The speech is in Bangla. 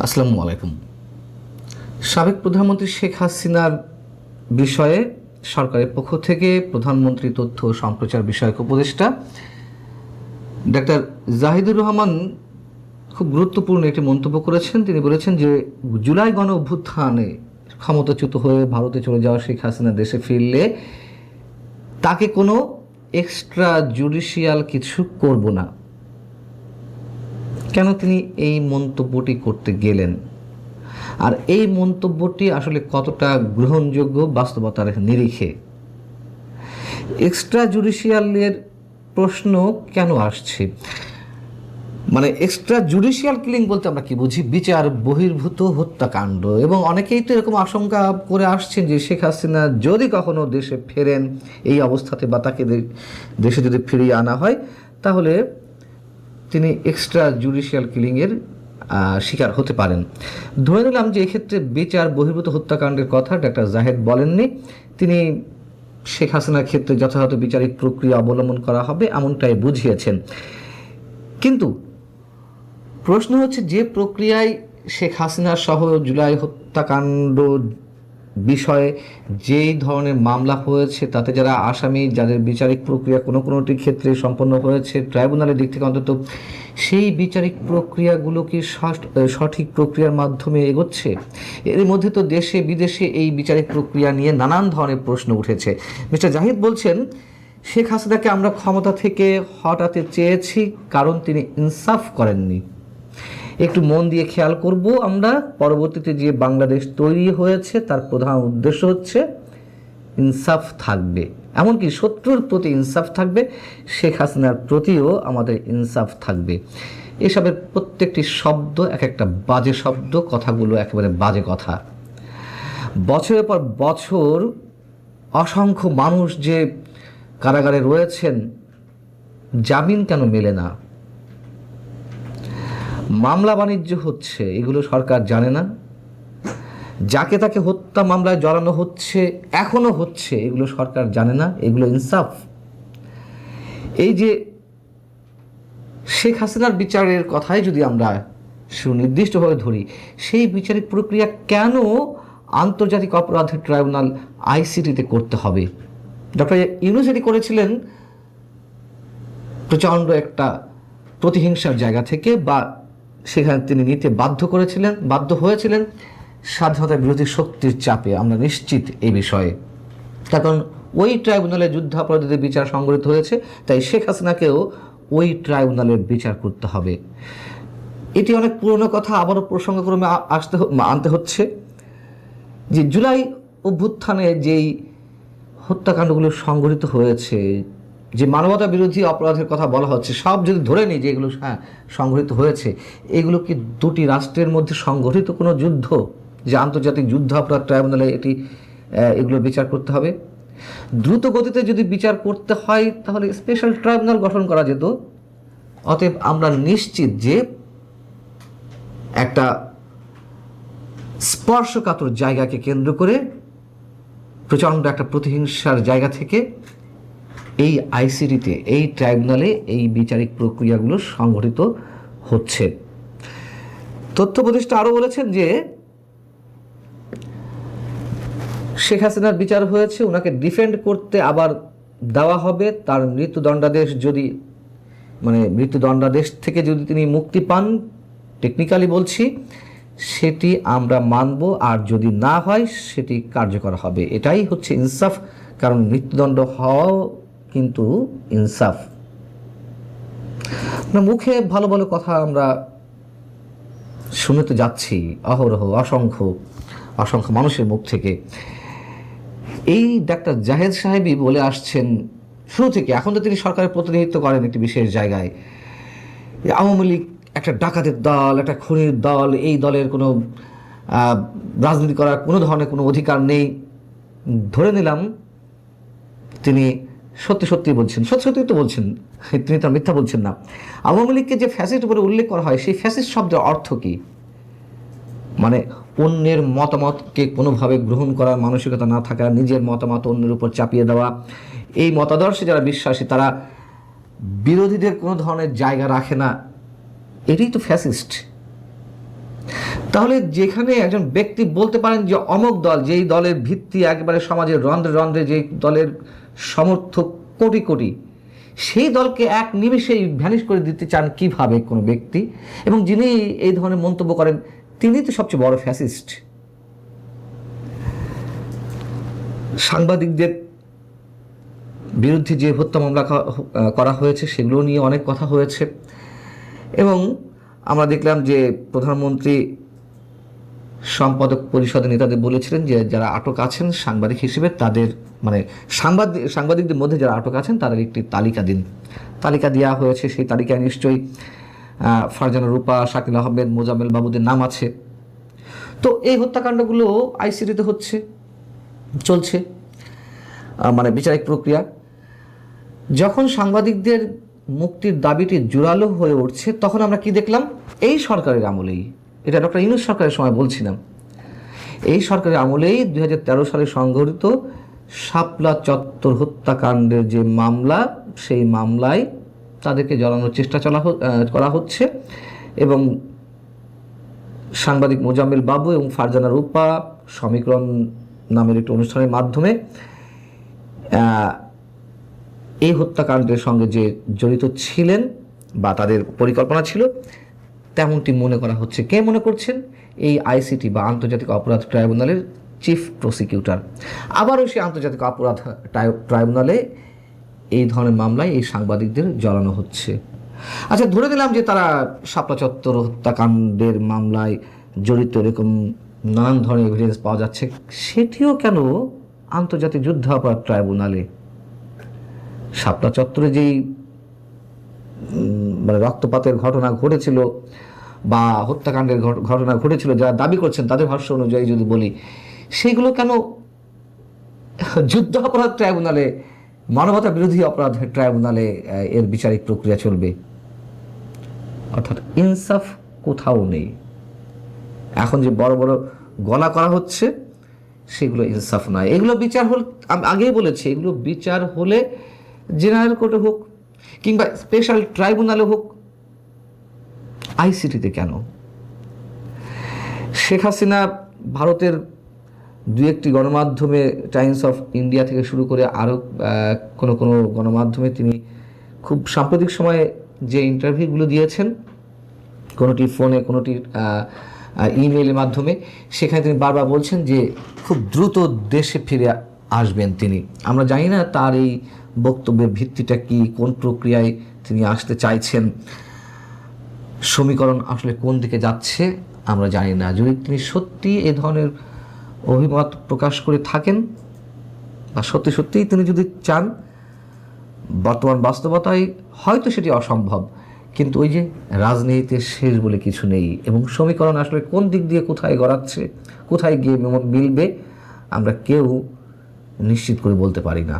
আসসালামু আলাইকুম। সাবেক প্রধানমন্ত্রী শেখ হাসিনার বিষয়ে সরকারের পক্ষ থেকে প্রধানমন্ত্রী তথ্য ও সম্প্রচার বিষয়ক উপদেষ্টা ডাক্তার জাহিদুর রহমান খুব গুরুত্বপূর্ণ একটি মন্তব্য করেছেন। তিনি বলেছেন যে জুলাই গণ অভ্যুত্থানে ক্ষমতাচ্যুত হয়ে ভারতে চলে যাওয়া শেখ হাসিনা দেশে ফিরলে তাকে কোনো এক্সট্রা জুডিশিয়াল কিছু করব না। কেন তিনি এই মন্তব্যটি করতে গেলেন, আর এই মন্তব্যটি আসলে কতটা গ্রহণযোগ্য বাস্তবতার নিরিখে? এক্সট্রা জুডিশিয়ালের প্রশ্ন কেন আসছে? মানে এক্সট্রা জুডিশিয়াল কিলিং বলতে আমরা কি বুঝি? বিচার বহির্ভূত হত্যাকাণ্ড। এবং অনেকেই তো এরকম আশঙ্কা করে আসছেন যে শেখ হাসিনা যদি কখনো দেশে ফেরেন এই অবস্থাতে, বা তাকে দেশে যদি ফিরিয়ে আনা হয়, তাহলে তিনি এক্সট্রা জুডিশিয়াল কিলিংয়ের শিকার হতে পারেন। ধরে নিলাম যে এক্ষেত্রে বিচার বহির্ভূত হত্যাকাণ্ডের কথা ডাক্তার জাহেদ বলেননি। তিনি শেখ হাসিনার ক্ষেত্রে যথাযথ বিচারিক প্রক্রিয়া অবলম্বন করা হবে এমনটাই বুঝিয়েছেন। কিন্তু প্রশ্ন হচ্ছে, যে প্রক্রিয়ায় শেখ হাসিনা সহ জুলাই হত্যাকাণ্ড বিষয়ে যেই ধরনের মামলা হয়েছে, তাতে যারা আসামি, যাদের বিচারিক প্রক্রিয়া কোনোটির ক্ষেত্রে সম্পন্ন হয়েছে ট্রাইব্যুনালের দিক থেকে, অন্তত সেই বিচারিক প্রক্রিয়াগুলো কি সঠিক প্রক্রিয়ার মাধ্যমে এগোচ্ছে? এর মধ্যে তো দেশে বিদেশে এই বিচারিক প্রক্রিয়া নিয়ে নানান ধরনের প্রশ্ন উঠেছে। মিস্টার জাহিদ বলছেন, শেখ হাসিনাকে আমরা ক্ষমতা থেকে হটাতে চেয়েছি কারণ তিনি ইনসাফ করেননি। একটু মন দিয়ে খেয়াল করব আমরা, পরবর্তীতে যে বাংলাদেশ তৈরি হয়েছে তার প্রধান উদ্দেশ্য হচ্ছে ইনসাফ থাকবে, এমনকি শত্রুর প্রতি ইনসাফ থাকবে, শেখ হাসিনার প্রতিও আমাদের ইনসাফ থাকবে। এসবের প্রত্যেকটি শব্দ এক একটা বাজে শব্দ, কথাগুলো একেবারে বাজে কথা। বছরের পর বছর অসংখ্য মানুষ যে কারাগারে রয়েছেন, জামিন কেন মেলে না? মামলা বাণিজ্য হচ্ছে, এগুলো সরকার জানে না? যাকে তাকে হত্যা মামলায় জড়ানো হচ্ছে, এখনো হচ্ছে, এগুলো সরকার জানে না? এগুলো ইনসাফ? এই যে শেখ হাসিনার বিচারের কথাই যদি আমরা সুনির্দিষ্টভাবে ধরি, সেই বিচারিক প্রক্রিয়া কেন আন্তর্জাতিক অপরাধ ট্রাইব্যুনাল আইসিটিতে করতে হবে? ডক্টর ইউনূস এটি করেছিলেন প্রচণ্ড একটা প্রতিহিংসার জায়গা থেকে, বা সেখানে তিনি নিতে বাধ্য হয়েছিলেন স্বাধীনতা বিরোধী শক্তির চাপে। আমরা নিশ্চিত এই বিষয়ে, কারণ ওই ট্রাইব্যুনালে যুদ্ধাপরাধীদের বিচার সংগঠিত হয়েছে, তাই শেখ হাসিনাকেও ওই ট্রাইব্যুনালের বিচার করতে হবে। এটি অনেক পুরনো কথা, আবারও প্রসঙ্গক্রমে আনতে হচ্ছে যে জুলাই অভ্যুত্থানে যেই হত্যাকাণ্ডগুলো সংঘটিত হয়েছে, যে মানবতা বিরোধী অপরাধের কথা বলা হচ্ছে, সব যদি ধরে নিই যে এগুলো সংঘটিত হয়েছে, এগুলো কি দুটি রাষ্ট্রের মধ্যে সংঘটিত কোনো যুদ্ধ যে আন্তর্জাতিক যুদ্ধাপরাধ ট্রাইব্যুনালে এগুলো বিচার করতে হবে? দ্রুত গতিতে যদি বিচার করতে হয় তাহলে স্পেশাল ট্রাইব্যুনাল গঠন করা যেত। অতএব আমরা নিশ্চিত যে একটা স্পর্শকাতর জায়গাকে কেন্দ্র করে, প্রচণ্ড একটা প্রতিহিংসার জায়গা থেকে এই আইসিটিতে, এই ট্রাইব্যুনালে এই বিচারিক প্রক্রিয়াগুলো সংঘটিত হচ্ছে। তথ্য উপদেষ্টা আরও বলেছেন যে শেখ হাসিনার বিচার হয়েছে, ওনাকে ডিফেন্ড করতে আবার দেওয়া হবে। তার মৃত্যুদণ্ডাদেশ থেকে যদি তিনি মুক্তি পান, টেকনিক্যালি বলছি, সেটি আমরা মানব, আর যদি না হয় সেটি কার্যকর হবে। এটাই হচ্ছে ইনসাফ, কারণ মৃত্যুদণ্ড হওয়াও কিন্তু ইনসাফ। মুখে ভালো ভালো কথা আমরা শুনতে যাচ্ছি অহরহ, অসংখ্য মানুষের মুখ থেকে। এই ডাক্তার জাহেদ সাহেবই বলে আসছেন শুরু থেকে, এখন তো তিনি সরকারের প্রতিনিধিত্ব করেন একটি বিশেষ জায়গায়, আওয়ামী লীগ একটা ডাকাতের দল, একটা খুনির দল, এই দলের কোনো রাজনীতি করার কোনো ধরনের কোনো অধিকার নেই। ধরে নিলাম তিনি সত্যি বলছেন, সত্যি তো বলছেন, তিনি তার মিথ্যা বলছেন না। আওয়ামী লীগকে যে ফ্যাসিস্ট বলে উল্লেখ করা হয়, সেই ফ্যাসিস্ট শব্দের অর্থ কি? মানে অন্যের মতামতকে কোনোভাবে গ্রহণ করার মানসিকতা না থাকা, নিজের মতামত অন্যের উপর চাপিয়ে দেওয়া। এই মতাদর্শে যারা বিশ্বাসী তারা বিরোধীদের কোনো ধরনের জায়গা রাখে না, এটাই তো ফ্যাসিস্ট। তাহলে যেখানে একজন ব্যক্তি বলতে পারেন যে অমুক দল, যেই দলের ভিত্তি একেবারে সমাজের রন্ধ্রে রন্ধ্রে, যেই দলের সমর্থক কোটি কোটি, সেই দলকে এক নিমেষেই ভ্যানিশ করে দিতে চান কিভাবে কোনো ব্যক্তি, এবং যিনি এই ধরনের মন্তব্য করেন তিনি তো সবচেয়ে বড় ফ্যাসিস্ট। সাংবাদিকদের বিরুদ্ধে যে হত্যা মামলা করা হয়েছে সেগুলো নিয়ে অনেক কথা হয়েছে, এবং আমরা দেখলাম যে প্রধানমন্ত্রী সম্পাদক পরিষদের নেতাদের বলেছিলেন যে যারা আটক আছেন সাংবাদিক হিসেবে তাদের, মানে সাংবাদিকদের মধ্যে যারা আটক আছেন তাদের একটি তালিকা দিন। তালিকা দেওয়া হয়েছে, সেই তালিকায় নিশ্চয়ই ফারজানা রূপা, শাকিল আহমেদ, মোজাম্মেল বাবুদের নাম আছে। তো এই হত্যাকাণ্ডগুলো আইসিটিতে চলছে, মানে বিচারিক প্রক্রিয়া। যখন সাংবাদিকদের মুক্তির দাবিটি জোরালো হয়ে উঠছে তখন আমরা কি দেখলাম, এই সরকারের আমলেই, এটা ডক্টর ইউনূস সরকারের সময় বলছিলাম, এই সরকারের আমলেই 2013 সালে সংঘটিত শাপলা চত্বর হত্যাকাণ্ডের যে মামলা, সেই মামলায় তাদেরকে জড়ানোর চেষ্টা করা হচ্ছে, এবং সাংবাদিক মোজাম্মেল বাবু এবং ফারজানা রূপা সমীকরণ নামের একটি অনুষ্ঠানের মাধ্যমে এই হত্যাকাণ্ডের সঙ্গে যে জড়িত ছিলেন বা তাদের পরিকল্পনা ছিল তেমনটি মনে করা হচ্ছে। কে মনে করছেন? এই আইসিটি বা আন্তর্জাতিক অপরাধ ট্রাইব্যুনালের চিফ প্রসিকিউটর। আবারও সেই আন্তর্জাতিক অপরাধ ট্রাইব্যুনালে এই ধরনের মামলায় এই সাংবাদিকদের জড়ানো হচ্ছে। আচ্ছা, ধরে দিলাম যে তারা শাপলা চত্বর হত্যাকাণ্ডের মামলায় জড়িত, এরকম নানান ধরনের এভিডেন্স পাওয়া যাচ্ছে, সেটিও কেন আন্তর্জাতিক যুদ্ধাপরাধ ট্রাইব্যুনালে? শাপলা চত্বরে যেই মানে রক্তপাতের ঘটনা ঘটেছিল বা হত্যাকাণ্ডের ঘটনা ঘটেছিল, যারা দাবি করছেন তাদের ভাষ্য অনুযায়ী যদি বলি, সেইগুলো কেন যুদ্ধ অপরাধ ট্রাইব্যুনালে, মানবতা বিরোধী অপরাধ ট্রাইব্যুনালে এর বিচারিক প্রক্রিয়া চলবে? অর্থাৎ ইনসাফ কোথাও নেই। এখন যে বড় বড় গলা করা হচ্ছে সেগুলো ইনসাফ নয়। এগুলো বিচার হল, আমি আগেই বলেছি, এগুলো বিচার হলে জেনারেল কোর্টে হোক কিংবা স্পেশাল ট্রাইব্যুনালে হোক, আইসিটিতে কেন? শেখ হাসিনা ভারতের দু একটি গণমাধ্যমে, টাইমস অফ ইন্ডিয়া থেকে শুরু করে আরও কোনো কোনো গণমাধ্যমে তিনি খুব সাম্প্রতিক সময়ে যে ইন্টারভিউগুলো দিয়েছেন, কোনোটি ফোনে, কোনোটি ইমেইলের মাধ্যমে, সেখানে তিনি বারবার বলছেন যে খুব দ্রুত দেশে ফিরে আসবেন তিনি। আমরা জানি না তার এই বক্তব্যের ভিত্তিটা কি, কোন প্রক্রিয়ায় তিনি আসতে চাইছেন, সমীকরণ আসলে কোন দিকে যাচ্ছে আমরা জানি না। যদি তিনি সত্যি এ ধরনের অভিমত প্রকাশ করে থাকেন বা সত্যি সত্যিই তিনি যদি চান, বর্তমান বাস্তবতায় হয়তো সেটি অসম্ভব, কিন্তু ওই যে রাজনীতিতে শেষ বলে কিছু নেই, এবং সমীকরণ আসলে কোন দিক দিয়ে কোথায় গড়াচ্ছে, কোথায় গিয়ে মিলবে, আমরা কেউ নিশ্চিত করে বলতে পারি না।